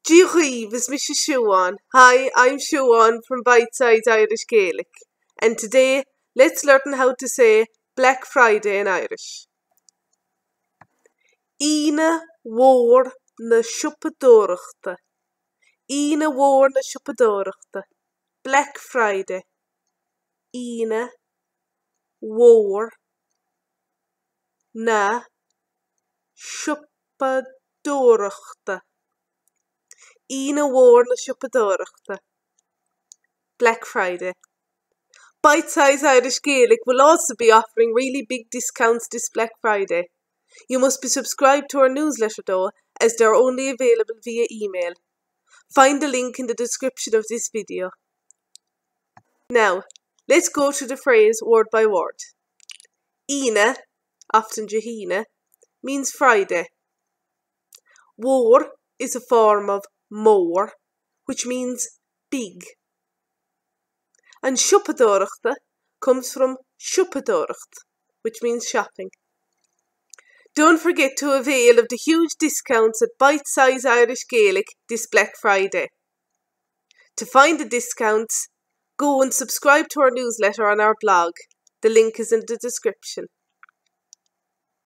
Díoghaibh is Mrs. Siobhan. Hi, I'm Siobhan from Bite Size Irish Gaelic, and today let's learn how to say Black Friday in Irish. Hína Wohr na Shupa-dohr-ukhta. Hína Wohr na Shupa-dohr-ukhta. Black Friday. Hína Wohr na Shupa-dohr-ukhta. Hína Wohr na Shupa-dohr-ukhta. Black Friday. Bite Size Irish Gaelic will also be offering really big discounts this Black Friday. You must be subscribed to our newsletter though, as they are only available via email. Find the link in the description of this video. Now, let's go through the phrase word by word. Hee-na, often hee-na, means Friday. Wohr is a form of mohr, which means big. And Shupa-dohr-ukhta comes from Shupa-dohr-ukhta, which means shopping. Don't forget to avail of the huge discounts at Bite Size Irish Gaelic this Black Friday. To find the discounts, go and subscribe to our newsletter on our blog. The link is in the description.